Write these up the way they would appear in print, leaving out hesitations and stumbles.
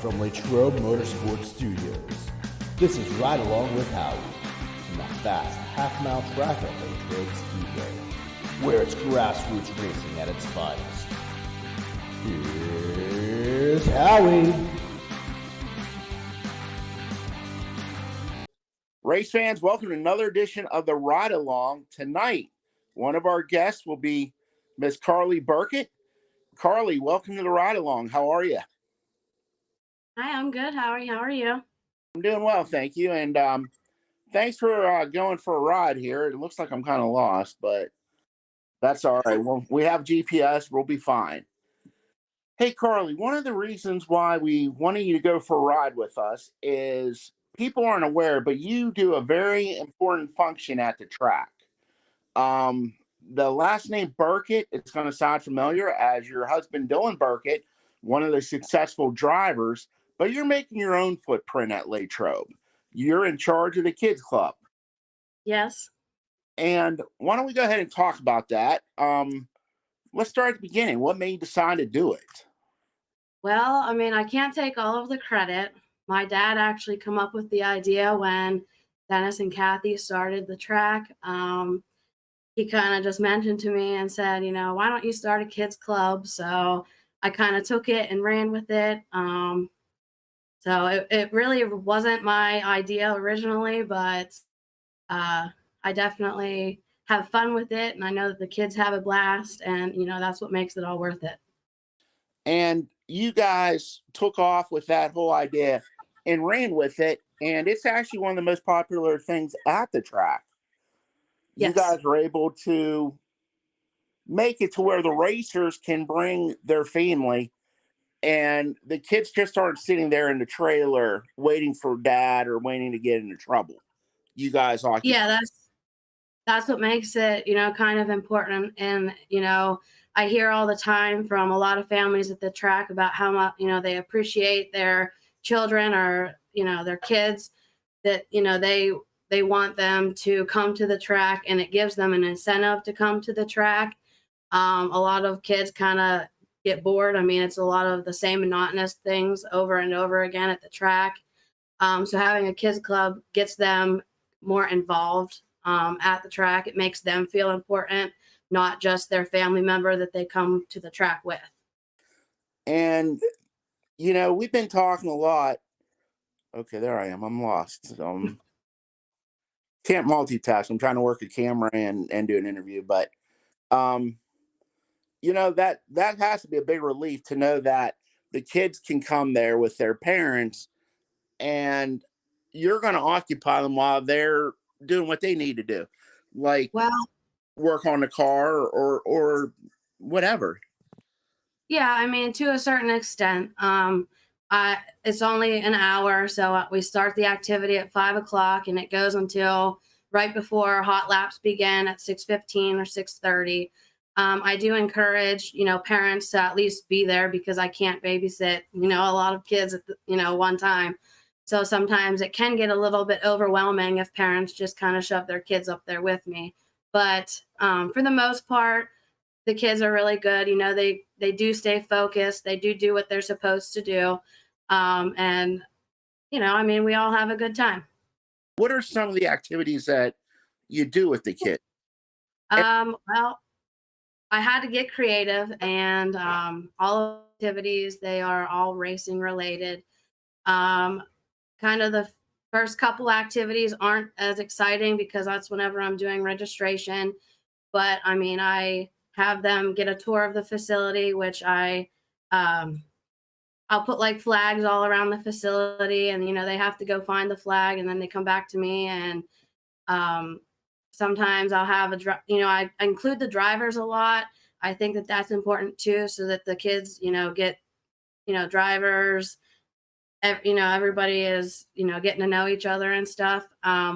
from Latrobe Motorsports Studios. This is Ride Along with Howie from the fast half-mile track at Latrobe Speedway, where it's grassroots racing at its finest. Here's Howie. Race fans, welcome to another edition of the Ride Along. Tonight, one of our guests will be Miss Karli Burkett. Karli, welcome to the Ride Along. How are you? Hi, I'm good. Howie, how are you? I'm doing well, thank you. And thanks for going for a ride here. It looks like I'm kind of lost, but that's all right. Well, we have GPS. We'll be fine. Hey, Karli, one of the reasons why we wanted you to go for a ride with us is people aren't aware, but you do a very important function at the track. The last name Burkett, it's going to sound familiar as your husband, Dylan Burkett, one of the successful drivers, but you're making your own footprint at Latrobe. You're in charge of the Kidz Klub. Yes. And why don't we go ahead and talk about that? Let's start at the beginning. What made you decide to do it? Well, I can't take all of the credit. My dad actually come up with the idea when Dennis and Kathy started the track. He kind of just mentioned to me and said, why don't you start a Kidz Klub? So I kind of took it and ran with it. So it really wasn't my idea originally, but I definitely have fun with it. And I know that the kids have a blast, and, that's what makes it all worth it. And you guys took off with that whole idea and ran with it. And it's actually one of the most popular things at the track. Yes. You guys are able to make it to where the racers can bring their family and the kids just aren't sitting there in the trailer waiting for dad or waiting to get into trouble. You guys occupy. Yeah, that's what makes it, kind of important. And, I hear all the time from a lot of families at the track about how much, they appreciate their children or, their kids, that, they want them to come to the track, and it gives them an incentive to come to the track. A lot of kids kind of get bored. It's a lot of the same monotonous things over and over again at the track. So having a Kidz Klub gets them more involved at the track. It makes them feel important, not just their family member that they come to the track with. And, we've been talking a lot. Okay, there I am. I'm lost. Can't multitask. I'm trying to work a camera and do an interview, but that has to be a big relief to know that the kids can come there with their parents and you're going to occupy them while they're doing what they need to do, like work on the car or whatever. Yeah, to a certain extent. It's only an hour, so we start the activity at 5:00 and it goes until right before hot laps begin at 6:15 or 6:30. I do encourage, parents to at least be there because I can't babysit, a lot of kids at one time. So sometimes it can get a little bit overwhelming if parents just kind of shove their kids up there with me. But for the most part, the kids are really good. They do stay focused. They do what they're supposed to do. And, we all have a good time. What are some of the activities that you do with the kids? Well, I had to get creative, and all activities, they are all racing related. Kind of the first couple activities aren't as exciting because that's whenever I'm doing registration. But I have them get a tour of the facility, which I'll put like flags all around the facility, and they have to go find the flag, and then they come back to me. And sometimes I'll have I include the drivers a lot. I think that that's important too, so that the kids get drivers. Everybody is getting to know each other and stuff.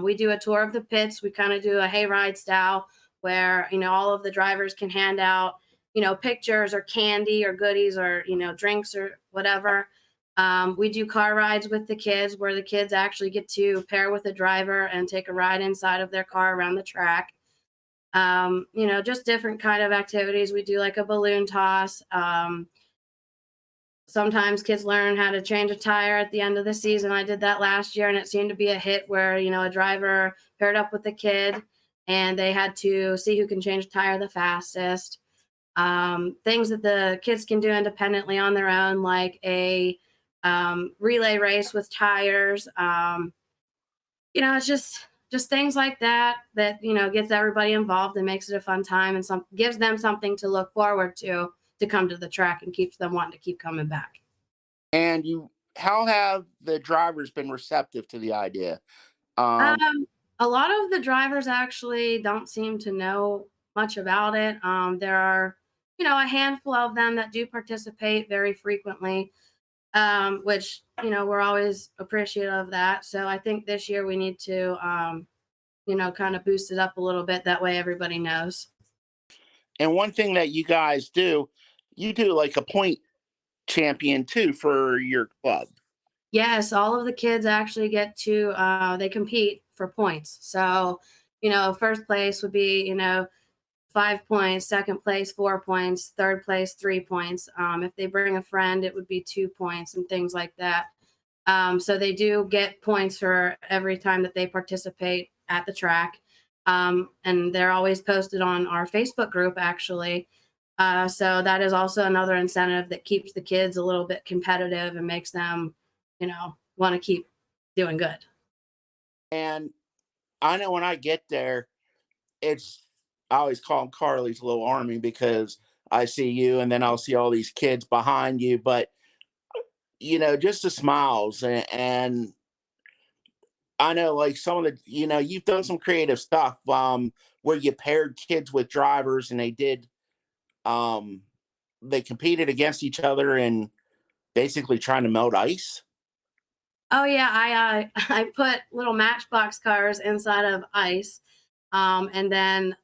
We do a tour of the pits. We kind of do a hayride style where all of the drivers can hand out pictures or candy or goodies or drinks or whatever. We do car rides with the kids where the kids actually get to pair with a driver and take a ride inside of their car around the track. Just different kind of activities. We do like a balloon toss. sometimes kids learn how to change a tire at the end of the season. I did that last year, and it seemed to be a hit where, a driver paired up with a kid and they had to see who can change a tire the fastest. Things that the kids can do independently on their own, like a relay race with tires. It's just things like that gets everybody involved and makes it a fun time, and gives them something to look forward to come to the track, and keeps them wanting to keep coming back. And how have the drivers been receptive to the idea? A lot of the drivers actually don't seem to know much about it. There are, a handful of them that do participate very frequently, which, we're always appreciative of that. So I think this year we need to, kind of boost it up a little bit. That way everybody knows. And one thing that you guys do, you do like a point champion too for your club. Yes, all of the kids actually get to, they compete for points. So, first place would be, 5 points, second place, 4 points, third place, 3 points. If they bring a friend, it would be 2 points and things like that. So they do get points for every time that they participate at the track. And they're always posted on our Facebook group, actually. So that is also another incentive that keeps the kids a little bit competitive and makes them, want to keep doing good. And I know when I get there, I always call them Karli's little army, because I see you and then I'll see all these kids behind you. But, just the smiles, and I know, like, some of the, you've done some creative stuff where you paired kids with drivers, and they competed against each other and basically trying to melt ice. Oh yeah, I put little matchbox cars inside of ice, and then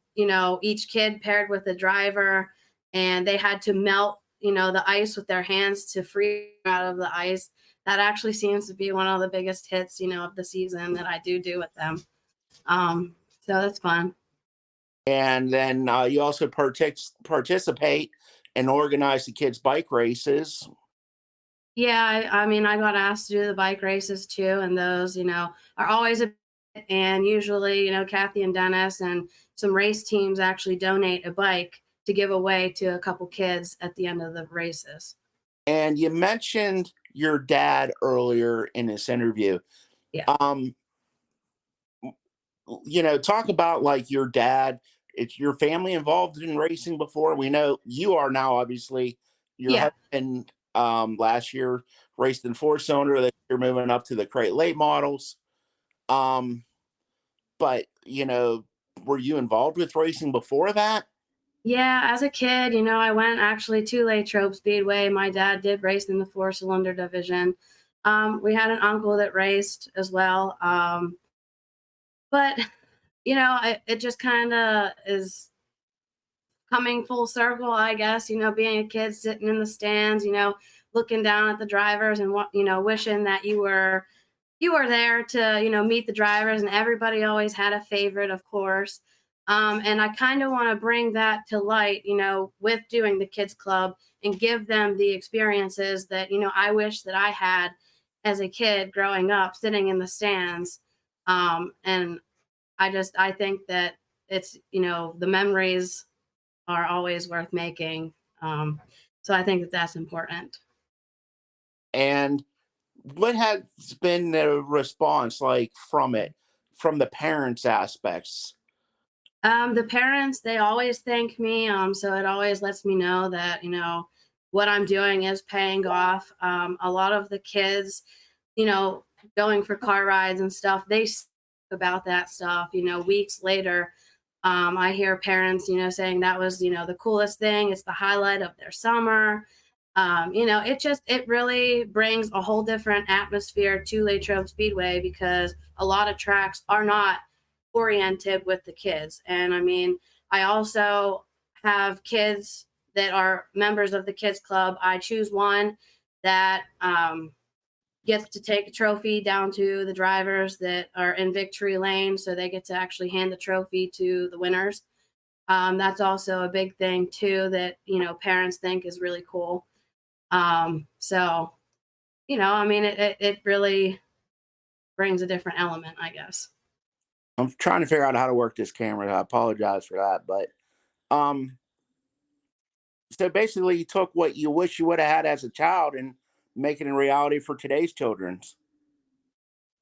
each kid paired with a driver, and they had to melt the ice with their hands to free out of the ice. That actually seems to be one of the biggest hits of the season that I do with them. So that's fun. And then you also participate and organize the kids' bike races. Yeah, I mean, I got asked to do the bike races too, and those, are always and usually, Kathy and Dennis and some race teams actually donate a bike to give away to a couple kids at the end of the races. And you mentioned your dad earlier in this interview. Yeah. Talk about like your dad. It's your family involved in racing before? We know you are now, obviously. Your husband last year raced in 4-cylinder. That you're moving up to the crate late models. But were you involved with racing before that? Yeah, as a kid, I went actually to Latrobe Speedway. My dad did race in the 4-cylinder division. We had an uncle that raced as well. But it just kind of is coming full circle, I guess, being a kid sitting in the stands, looking down at the drivers and wishing that you were there to, meet the drivers, and everybody always had a favorite, of course. And I kind of want to bring that to light, with doing the Kids Club, and give them the experiences that, I wish that I had as a kid growing up, sitting in the stands. And I think that it's, the memories are always worth making. So I think that that's important. And what has been the response like from the parents' aspects? The parents, they always thank me. So it always lets me know that, what I'm doing is paying off. A lot of the kids, going for car rides and stuff, they about that stuff, weeks later. I hear parents, saying that was, the coolest thing. It's the highlight of their summer. It really brings a whole different atmosphere to Latrobe Speedway, because a lot of tracks are not oriented with the kids. And I mean, I also have kids that are members of the Kids Club. I choose one that gets to take a trophy down to the drivers that are in victory lane, so they get to actually hand the trophy to the winners. That's also a big thing too that parents think is really cool. So, I mean, it really brings a different element, I guess. I'm trying to figure out how to work this camera. I apologize for that, but um, so basically, you took what you wish you would have had as a child and make it a reality for today's children's.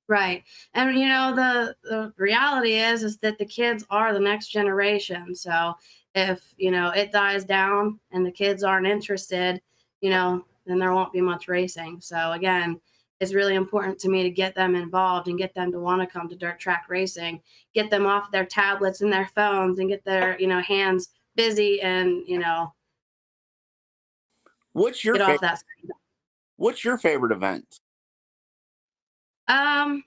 Right. And the reality is that the kids are the next generation. So if, it dies down and the kids aren't interested, then there won't be much racing. So again, it's really important to me to get them involved and get them to want to come to dirt track racing, get them off their tablets and their phones and get their, hands busy and, What's your get off favorite? that screen. What's your favorite event? Um,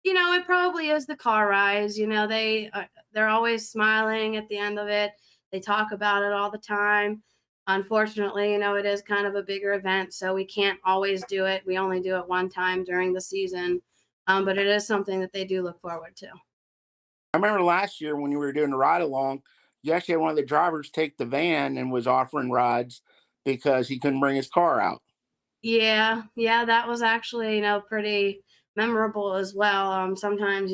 it probably is the car rides. They're always smiling at the end of it. They talk about it all the time. Unfortunately, it is kind of a bigger event, so we can't always do it. We only do it one time during the season, but it is something that they do look forward to. I remember last year when you were doing the ride along, you actually had one of the drivers take the van and was offering rides because he couldn't bring his car out. Yeah, yeah, that was actually, pretty memorable as well. Sometimes,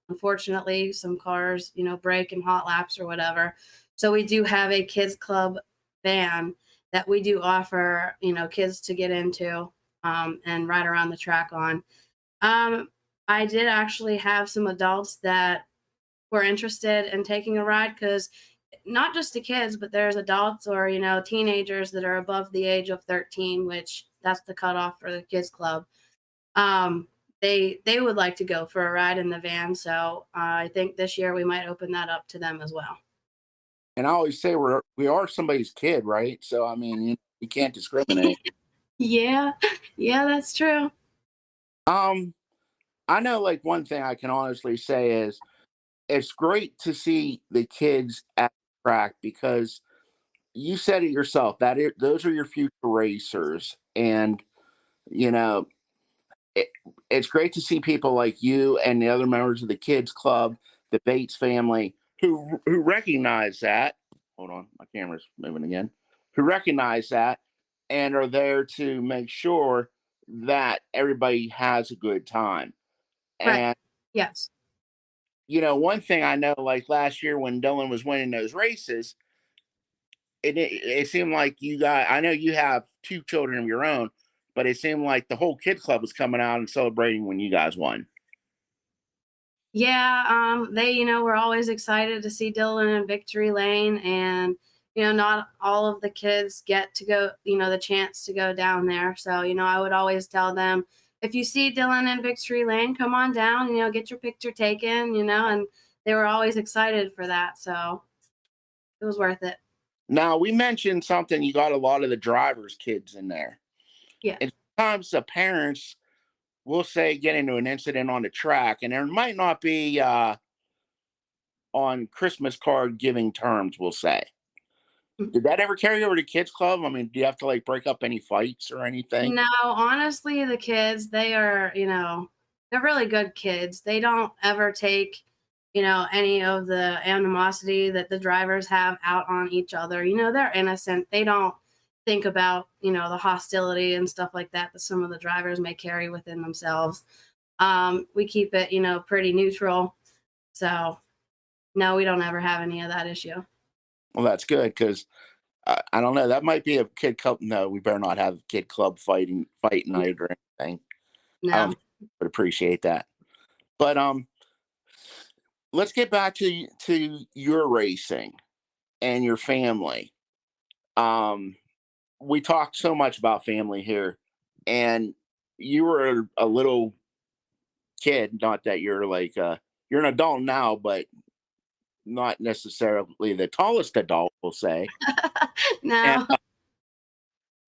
unfortunately, some cars, break in hot laps or whatever. So we do have a kids club van that we do offer, kids to get into and ride around the track on. I did actually have some adults that were interested in taking a ride because not just the kids, but there's adults or, teenagers that are above the age of 13, which that's the cutoff for the kids club. They would like to go for a ride in the van. So I think this year we might open that up to them as well. And I always say we are somebody's kid, right? So I mean, you can't discriminate. Yeah, yeah, that's true. um, I know like one thing I can honestly say is it's great to see the kids at the track because you said it yourself that those are your future racers, and you know it, it's great to see people like you and the other members of the kids club, the Bates family, who recognize that. Hold on, my camera's moving again. Who recognize that and are there to make sure that everybody has a good time. Right. And Yes. one thing I know, like last year when Dylan was winning those races, it seemed like you got. I know you have two children of your own, but it seemed like the whole kid club was coming out and celebrating when you guys won. Yeah, they, were always excited to see Dylan in victory lane, and not all of the kids get to go, the chance to go down there. So, I would always tell them, if you see Dylan in victory lane, come on down, get your picture taken, and they were always excited for that. So it was worth it. Now we mentioned something. You got a lot of the drivers' kids in there, Yeah. and sometimes the parents will say get into an incident on the track, and there might not be on Christmas card giving terms. We'll say. Did that ever carry over to kids club? I mean, do you have to like break up any fights or anything? No, honestly, the kids, they are, they're really good kids. They don't ever take, any of the animosity that the drivers have out on each other. They're innocent. They don't think about, the hostility and stuff like that some of the drivers may carry within themselves. We keep it, pretty neutral. So, no, we don't ever have any of that issue. Well, that's good because I don't know. That might be a kid club. No, we better not have kid club fight night or anything. I No. don't would appreciate that. But let's get back to your racing and your family. Um, we talked so much about family here, and you were a little kid. Not that you're like you're an adult now, but not necessarily the tallest adult, we'll say. And No.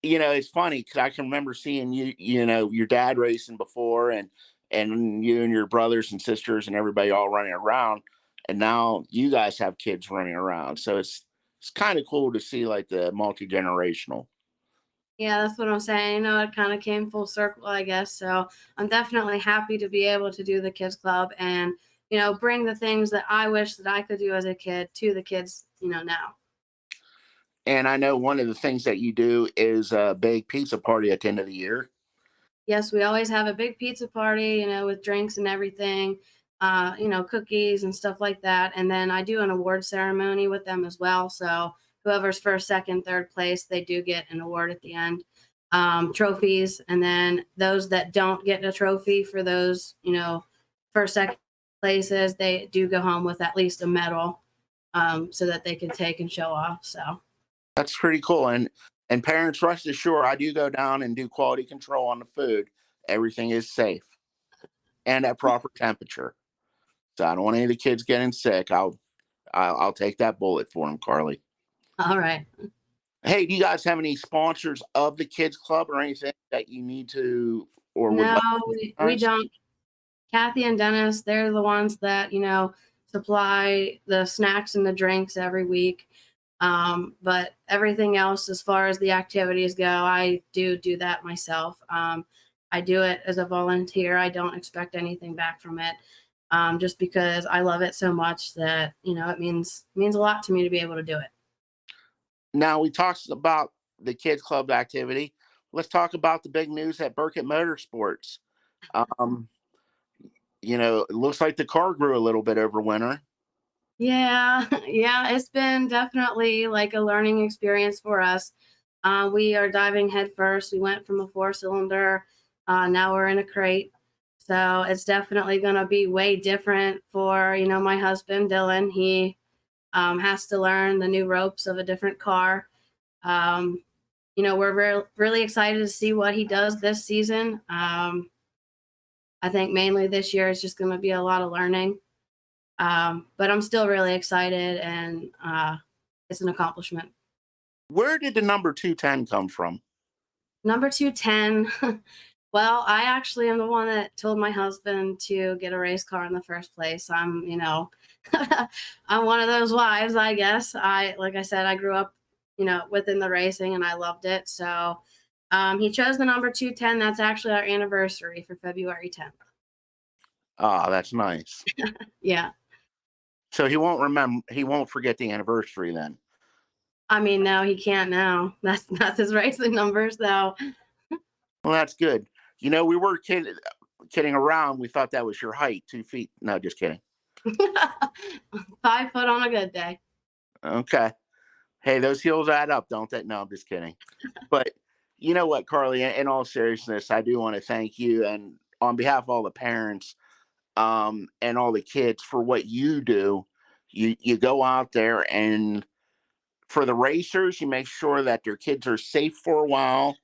it's funny because I can remember seeing your dad racing before, and you and your brothers and sisters and everybody all running around, and now you guys have kids running around. So it's kind of cool to see like the multi-generational. Yeah, that's what I'm saying. It kind of came full circle, I guess. So I'm definitely happy to be able to do the kids club and, bring the things that I wish that I could do as a kid to the kids, now. And I know one of the things that you do is a big pizza party at the end of the year. Yes, we always have a big pizza party, with drinks and everything, cookies and stuff like that. And then I do an award ceremony with them as well. So whoever's first, second, third place, they do get an award at the end, trophies. And then those that don't get a trophy for those, first, second places, they do go home with at least a medal, so that they can take and show off. So That's pretty cool. And parents, rest assured, I do go down and do quality control on the food. Everything is safe and at proper temperature. So I don't want any of the kids getting sick. I'll take that bullet for them, Karli. all right. Hey, do you guys have any sponsors of the Kids Club or anything that you need to or would No, like? we don't. Kathy and Dennis, they're the ones that, supply the snacks and the drinks every week. But everything else, as far as the activities go, I do that myself. I do it as a volunteer. I don't expect anything back from it. Just because I love it so much that, it means a lot to me to be able to do it. Now we talked about the Kids Club activity. Let's talk about the big news at Burkett Motorsports. It looks like the car grew a little bit over winter. Yeah, yeah, it's been definitely like a learning experience for us. We are diving headfirst. We went from a 4-cylinder, now we're in a crate. So it's definitely going to be way different for, my husband, Dylan. He has to learn the new ropes of a different car. We're really excited to see what he does this season. I think mainly this year is just going to be a lot of learning. But I'm still really excited, and it's an accomplishment. Where did the number 210 come from? Number 210. Well, I actually am the one that told my husband to get a race car in the first place. I'm I'm one of those wives, I guess. Like I said, I grew up, within the racing, and I loved it. So he chose the number 210. That's actually our anniversary for February 10th. Ah, that's nice. Yeah. So he won't forget the anniversary then. I mean, no, he can't now. That's his racing number, so. Well, that's good. We were kidding around. We thought that was your height, 2 feet. No, just kidding. 5 foot on a good day. Okay. Hey, those heels add up, don't they? No, I'm just kidding. But you know what, Karli, in all seriousness, I do want to thank you, and on behalf of all the parents and all the kids, for what you do. You go out there, and for the racers, you make sure that their kids are safe for a while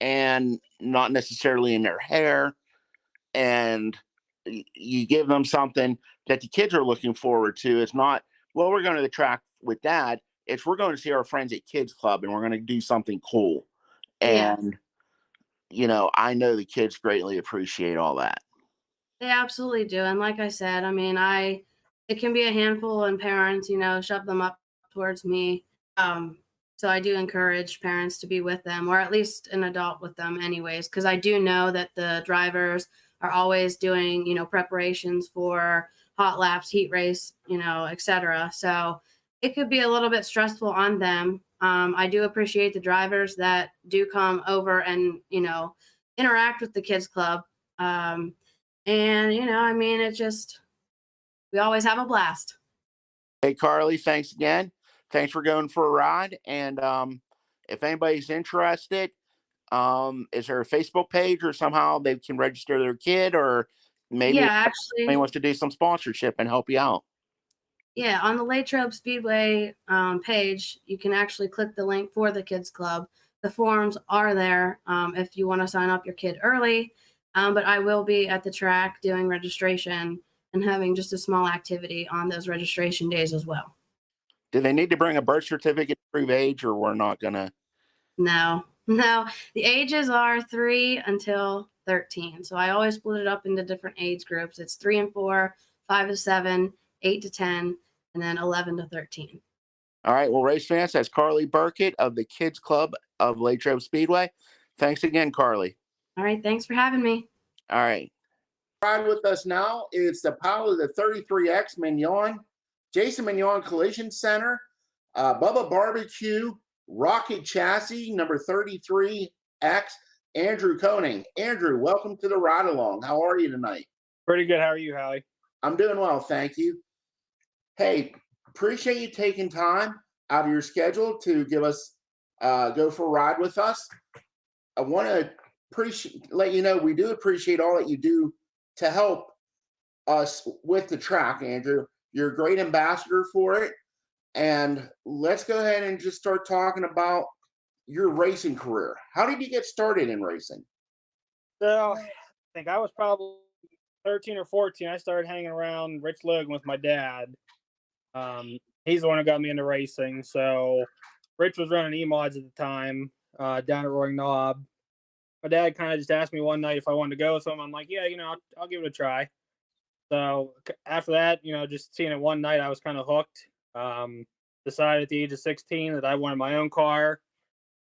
and not necessarily in their hair. And you give them something that the kids are looking forward to. It's not, well, we're going to the track with Dad. It's, we're going to see our friends at Kids Club, and we're going to do something cool. Yeah. And, I know the kids greatly appreciate all that. They absolutely do. And like I said, I mean, it can be a handful, and parents, shove them up towards me. So I do encourage parents to be with them, or at least an adult with them anyways, because I do know that the drivers are always doing, preparations for hot laps, heat race, etc. So it could be a little bit stressful on them. I do appreciate the drivers that do come over and, interact with the Kids Club. And, I mean, we always have a blast. Hey, Karli, thanks again. Thanks for going for a ride. And if anybody's interested, is there a Facebook page or somehow they can register their kid, or maybe Yeah, actually, wants to do some sponsorship and help you out? yeah, on the Latrobe Speedway page, you can actually click the link for the Kids Club. The forms are there if you want to sign up your kid early. But I will be at the track doing registration and having just a small activity on those registration days as well. Do they need to bring a birth certificate to prove age, or we're not going to? No. The ages are 3 until 13. So I always split it up into different age groups. It's 3 and 4, 5 to 7, 8 to 10, and then 11 to 13. All right. Well, race fans, that's Karli Burkett of the Kids Club of Latrobe Speedway. Thanks again, Karli. All right. Thanks for having me. All right. Ride with us now is the pilot of the 33X Mignon, Jason Mignon Collision Center, Bubba Barbecue, Rocket Chassis number 33X, Andrew Koenig. Andrew, welcome to the ride along. How are you tonight? Pretty good. How are you, Howie? I'm doing well, thank you. Hey, appreciate you taking time out of your schedule to give us go for a ride with us. I want to let you know we do appreciate all that you do to help us with the track, Andrew. You're a great ambassador for it. And let's go ahead and just start talking about your racing career. How did you get started in racing? So I think I was probably 13 or 14. I started hanging around Rich Logan with my dad. He's the one who got me into racing. So Rich was running E-mods at the time down at Roaring Knob. My dad kind of just asked me one night if I wanted to go with him. I'm like, yeah, I'll give it a try. So after that, just seeing it one night, I was kind of hooked. Decided at the age of 16 that I wanted my own car.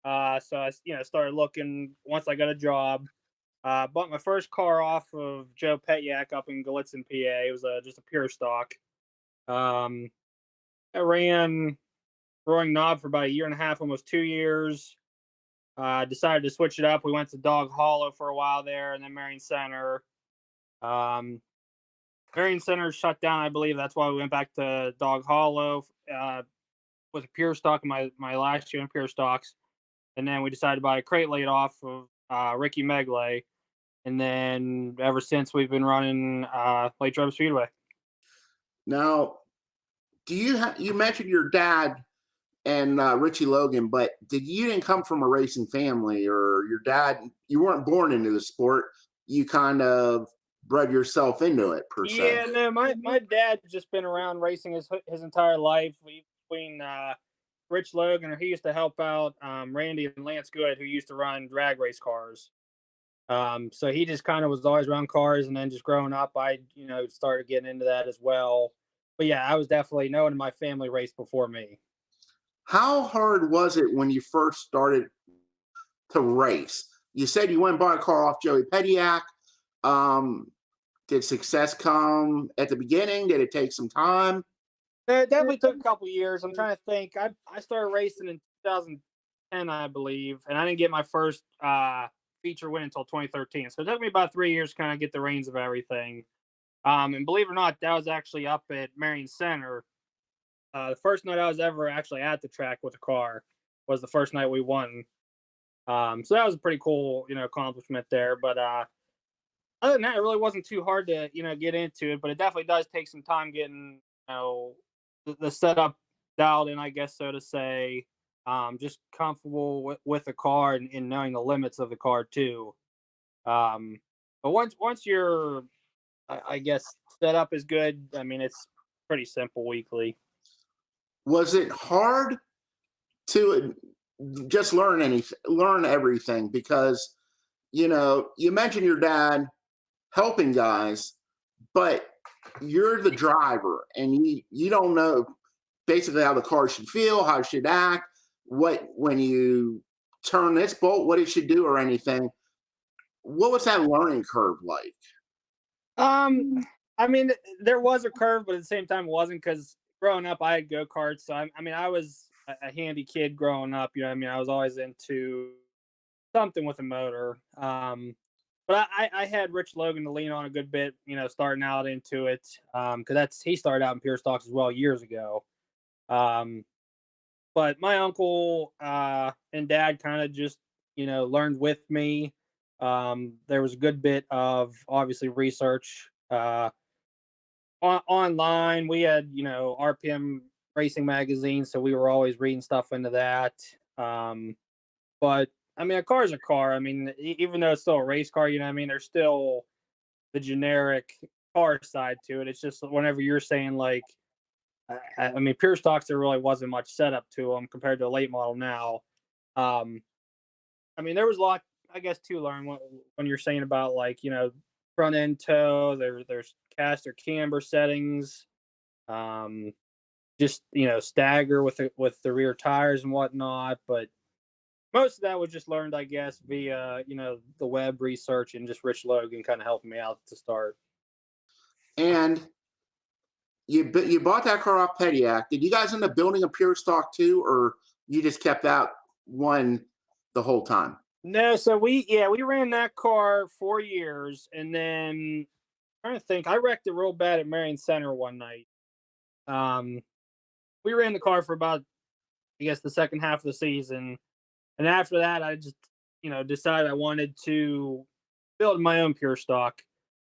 So I, started looking once I got a job. Bought my first car off of Joe Petyak up in Gallitzin, PA. It was just a pure stock. I ran Roaring Knob for about a year and a half, almost 2 years. Decided to switch it up. We went to Dog Hollow for a while there, and then Marion Center. Marion Center shut down, I believe. That's why we went back to Dog Hollow with a pure stock in my last year in pure stocks. And then we decided to buy a crate laid off of Ricky Megley. And then ever since we've been running Latrobe Speedway. Now, you mentioned your dad and Richie Logan, but you didn't come from a racing family, or your dad, you weren't born into the sport. You kind of bred yourself into it, per se. Yeah, no, my dad's just been around racing his entire life. Between Rich Logan, he used to help out Randy and Lance Good, who used to run drag race cars. So he just kind of was always around cars, and then just growing up, I started getting into that as well. But yeah, I was definitely knowing my family raced before me. How hard was it when you first started to race? You said you went and bought a car off Joey Petyak. Did success come at the beginning? Did it take some time? It definitely took a couple years. I'm trying to think. I started racing in 2010, I believe, and I didn't get my first feature win until 2013. So it took me about 3 years to kind of get the reins of everything. And believe it or not, that was actually up at Marion Center. The first night I was ever actually at the track with a car was the first night we won. So that was a pretty cool, accomplishment there. But other than that, it really wasn't too hard to, get into it. But it definitely does take some time getting, the setup dialed in, I guess, so to say. Just comfortable with the car and knowing the limits of the car too. But once you're, I guess, setup is good, I mean, it's pretty simple weekly. Was it hard to just learn everything? Because, you mentioned your dad helping guys, but you're the driver, and you don't know basically how the car should feel, how it should act, when you turn this bolt, what it should do or anything. What was that learning curve like? I mean, there was a curve, but at the same time, it wasn't, because growing up, I had go-karts. So, I was a handy kid growing up. I was always into something with a motor. But I had Rich Logan to lean on a good bit, starting out into it. Because he started out in pure stocks as well years ago. But my uncle and dad kind of just, learned with me. There was a good bit of, obviously, research online. We had, RPM racing magazine, so we were always reading stuff into that. But a car is a car. Even though it's still a race car, there's still the generic car side to it. It's just whenever you're saying, like, pure stocks, there really wasn't much setup to them compared to a late model now. There was a lot, I guess, to learn when you're saying about, like, front end toe. There's caster camber settings, just stagger with the rear tires and whatnot. But most of that was just learned, I guess, via the web research and just Rich Logan kind of helping me out to start. And you bought that car off Petyak. Did you guys end up building a pure stock too, or you just kept that one the whole time? No, so we ran that car 4 years, and then I'm trying to think, I wrecked it real bad at Marion Center one night. We ran the car for about, I guess, the second half of the season, and after that, I just decided I wanted to build my own pure stock.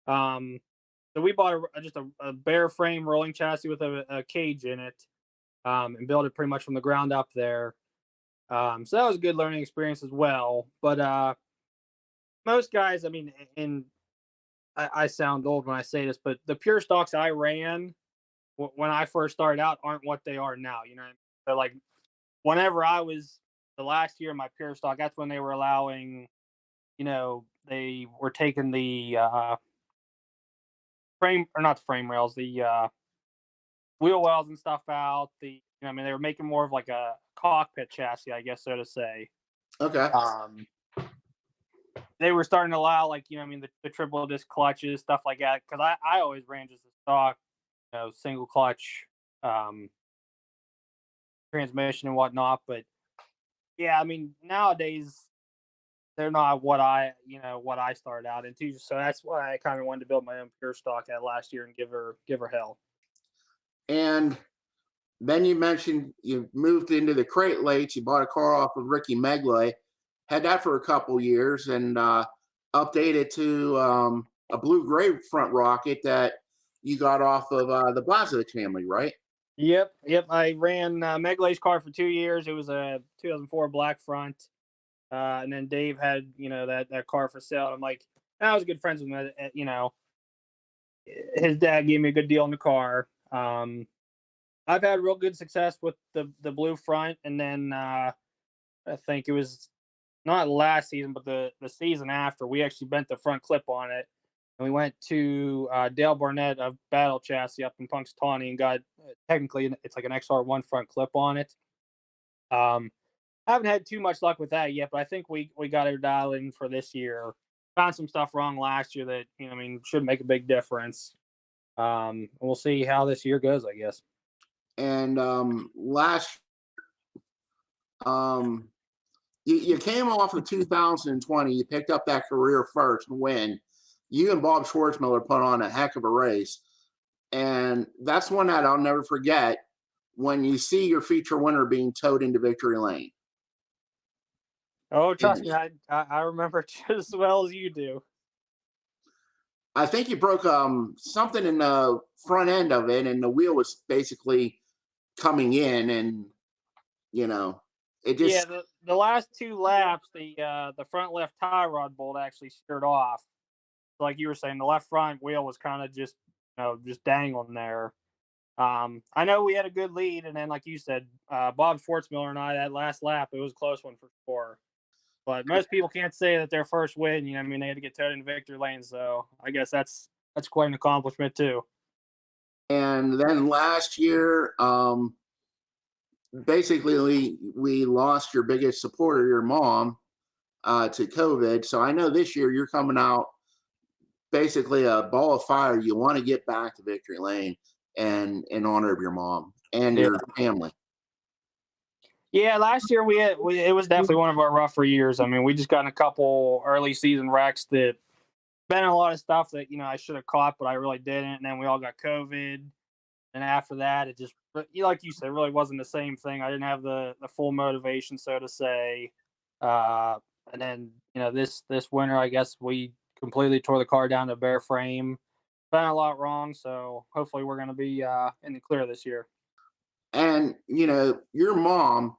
So we bought just a bare frame rolling chassis with a cage in it, and built it pretty much from the ground up there. So that was a good learning experience as well. But most guys, I mean, and I sound old when I say this, but the pure stocks I ran when I first started out aren't what they are now. You know what I mean? So like whenever I was the last year of my pure stock, that's when they were allowing, they were taking the frame, or not the frame rails, the wheel wells and stuff out. They were making more of like a cockpit chassis, I guess, so to say. Okay. They were starting to allow, like, the triple disc clutches, stuff like that. Because I always ran just a stock, single clutch transmission and whatnot. But yeah, I mean, nowadays they're not what I started out into. So that's why I kind of wanted to build my own pure stock that last year and give her hell. And then you mentioned you moved into the crate lates. You bought a car off of Ricky Megley, had that for a couple years, and updated to a blue-gray front rocket that you got off of the Blazovic family, right? Yep. I ran Megley's car for 2 years. It was a 2004 black front. And then Dave had, that car for sale. I'm like, I was good friends with him. His dad gave me a good deal on the car. I've had real good success with the blue front. And then I think it was not last season, but the season after, we actually bent the front clip on it. And we went to Dale Barnett of Battle Chassis up in Punxsutawney and got, technically, it's like an XR1 front clip on it. I haven't had too much luck with that yet, but I think we got it dialed in for this year. Found some stuff wrong last year that, should make a big difference. We'll see how this year goes, I guess. And you came off of 2020. You picked up that career first win. You and Bob Schwartzmiller put on a heck of a race. And that's one that I'll never forget, when you see your feature winner being towed into victory lane. Oh, trust me, I remember just as well as you do. I think you broke something in the front end of it, and the wheel was basically coming in, and it just the last 2 laps, the front left tie rod bolt actually sheared off. Like you were saying, the left front wheel was kind of just dangling there. I know we had a good lead, and then like you said, Bob Schwartzmiller and I, that last lap, it was a close one for sure. But most people can't say that their first win, they had to get towed in victory lane. So I guess that's quite an accomplishment too. And then last year, basically we lost your biggest supporter, your mom, to COVID. So I know this year you're coming out basically a ball of fire. You want to get back to victory lane and in honor of your mom and your family. Yeah, last year it was definitely one of our rougher years. I mean, we just got in a couple early season wrecks that been a lot of stuff that I should have caught, but I really didn't. And then we all got COVID, and after that, it just, like you said, really wasn't the same thing. I didn't have the full motivation, so to say. And then this winter, I guess we completely tore the car down to bare frame. Done a lot wrong, so hopefully we're going to be in the clear this year. And your mom,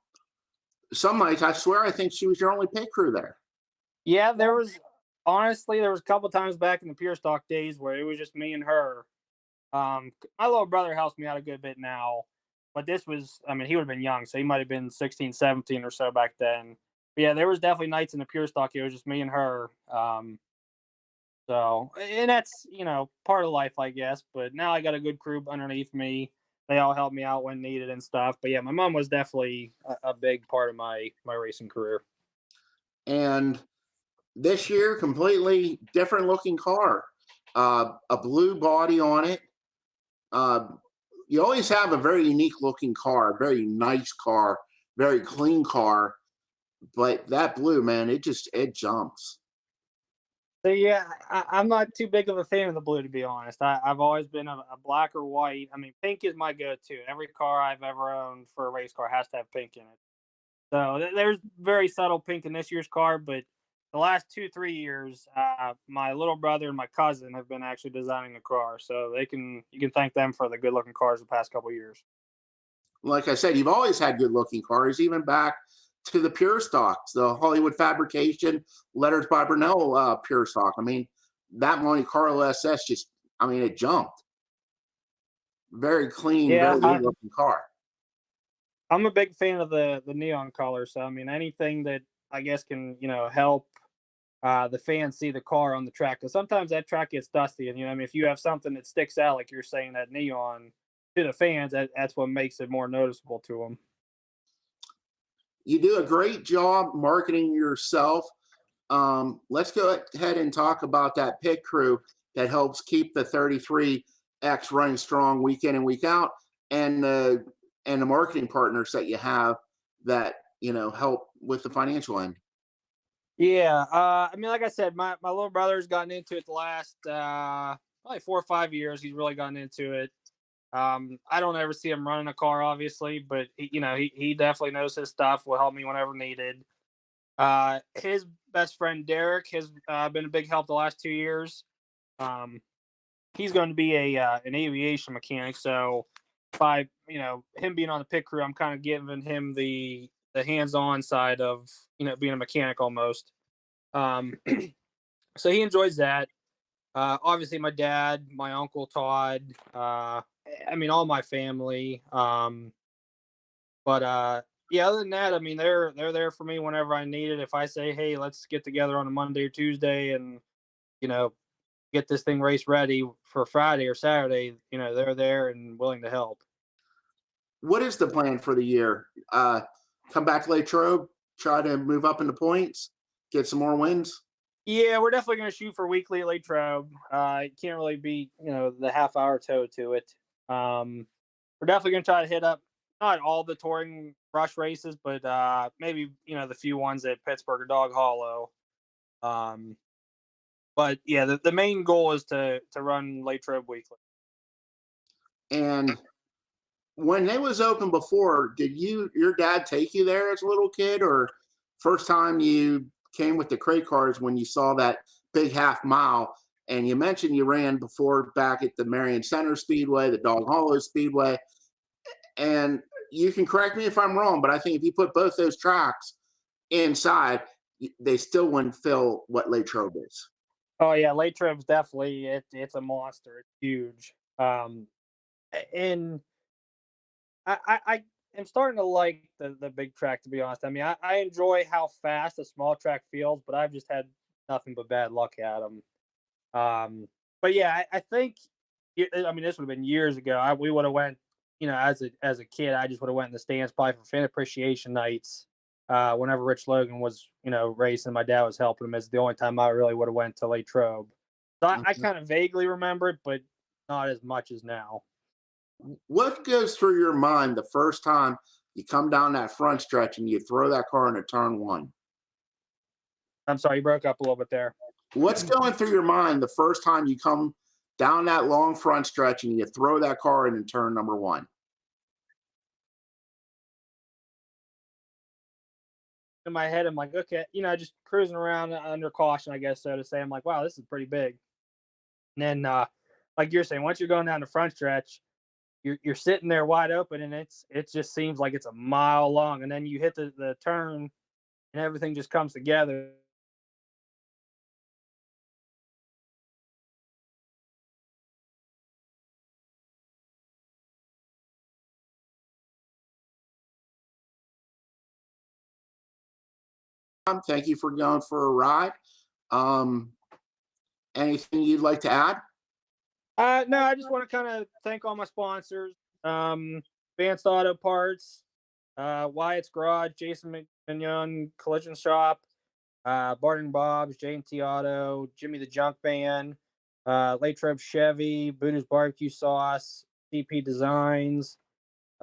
some nights I swear I think she was your only pit crew there. Yeah, there was a couple times back in the pure stock days where it was just me and her. My little brother helps me out a good bit now, but this was, he would have been young, so he might have been 16, 17 or so back then. But yeah, there was definitely nights in the pure stock it was just me and her. So, and that's part of life, I guess. But now I got a good crew underneath me. They all helped me out when needed and stuff. But yeah, my mom was definitely a big part of my racing career. And this year, completely different looking car, a blue body on it. You always have a very unique looking car, a very nice car very clean car. But that blue, man, it jumps. So yeah, I'm not too big of a fan of the blue, to be honest. I've always been a black or white. I mean, pink is my go-to. Every car I've ever owned for a race car has to have pink in it. So there's very subtle pink in this year's car, but the last 2-3 years, my little brother and my cousin have been actually designing the car. So you can thank them for the good-looking cars the past couple of years. Like I said, you've always had good-looking cars, even back to the pure stocks, the Hollywood Fabrication Letters by Brunel pure stock. I mean, that Monte Carlo SS it jumped. Very clean, Yeah, very good-looking car. I'm a big fan of the neon color. So I mean, anything that I guess can help the fans see the car on the track, because sometimes that track gets dusty, and I mean, if you have something that sticks out, like you're saying, that neon to the fans, that's what makes it more noticeable to them. You do a great job marketing yourself. Let's go ahead and talk about that pit crew that helps keep the 33X running strong week in and week out, and the marketing partners that you have that help with the financial end. Yeah, I mean, like I said, my little brother's gotten into it the last probably 4 or 5 years. He's really gotten into it. I don't ever see him running a car, obviously, but he definitely knows his stuff. Will help me whenever needed. His best friend Derek has been a big help the last 2 years. He's going to be an aviation mechanic, so by him being on the pit crew, I'm kind of giving him the hands-on side of being a mechanic almost. So he enjoys that. Obviously, my dad, my uncle Todd, I mean, all my family. But yeah, other than that, I mean, they're there for me whenever I need it. If I say, hey, let's get together on a Monday or Tuesday and get this thing race ready for Friday or Saturday, they're there and willing to help. What is the plan for the year? Come back to Latrobe, try to move up in the points, get some more wins? Yeah, we're definitely going to shoot for weekly at Latrobe. It can't really be, the half-hour tow to it. We're definitely going to try to hit up not all the touring rush races, but maybe the few ones at Pittsburgh or Dog Hollow. But yeah, the main goal is to run Latrobe weekly. And when they was open before, did your dad take you there as a little kid, or first time you came with the crate cars when you saw that big half mile? And you mentioned you ran before back at the Marion Center Speedway, the Dog Hollow Speedway. And you can correct me if I'm wrong, but I think if you put both those tracks inside, they still wouldn't fill what Latrobe is. Oh yeah, Latrobe's definitely it's a monster. It's huge. And I am starting to like the big track, to be honest. I mean, I enjoy how fast a small track feels, but I've just had nothing but bad luck at them. But yeah, I think, I mean, this would have been years ago. We would have went, as a kid, I just would have went in the stands probably for fan appreciation nights. Whenever Rich Logan was, racing, my dad was helping him. It's the only time I really would have went to Latrobe. So I kind of vaguely remember it, but not as much as now. What goes through your mind the first time you come down that front stretch and you throw that car into turn one? I'm sorry, you broke up a little bit there. What's going through your mind the first time you come down that long front stretch and you throw that car into turn number one? In my head, I'm like, okay, just cruising around under caution, I guess, so to say. I'm like, wow, this is pretty big. And then, like you're saying, once you're going down the front stretch, you're sitting there wide open, and it just seems like it's a mile long. And then you hit the turn, and everything just comes together. Thank you for going for a ride. Anything you'd like to add? No, I just want to kind of thank all my sponsors, Advanced Auto Parts, Wyatt's Garage, Jason McMillan Collision Shop, Barton Bob's, J&T Auto, Jimmy the Junk Man, Latrobe Chevy, Buddha's Barbecue Sauce, CP Designs,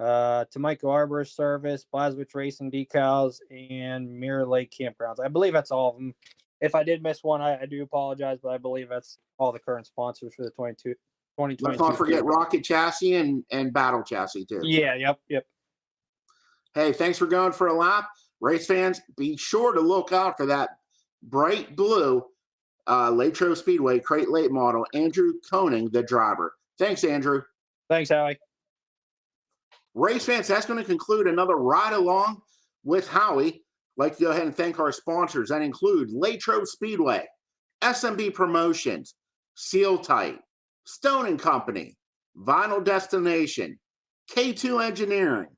to Michael Arbor's service, Blazwich Racing decals, and Mirror Lake Campgrounds. I believe that's all of them. If I did miss one, I do apologize, but I believe that's all the current sponsors for the 2022. Let's not forget Rocket Chassis and Battle Chassis too. Yeah, yep. Hey, thanks for going for a lap. Race fans, be sure to look out for that bright blue Latrobe Speedway crate late model, Andrew Koenig, the driver. Thanks, Andrew. Thanks, Howie. Race fans, that's going to conclude another ride along with Howie. I'd like to go ahead and thank our sponsors that include Latrobe Speedway, SMB Promotions, Seal Tight, Stone & Company, Vinyl Destination, K2 Engineering,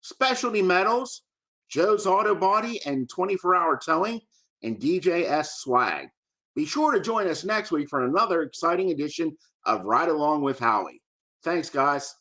Specialty Metals, Joe's Auto Body and 24-Hour Towing, and DJS Swag. Be sure to join us next week for another exciting edition of Ride Along with Howie. Thanks, guys.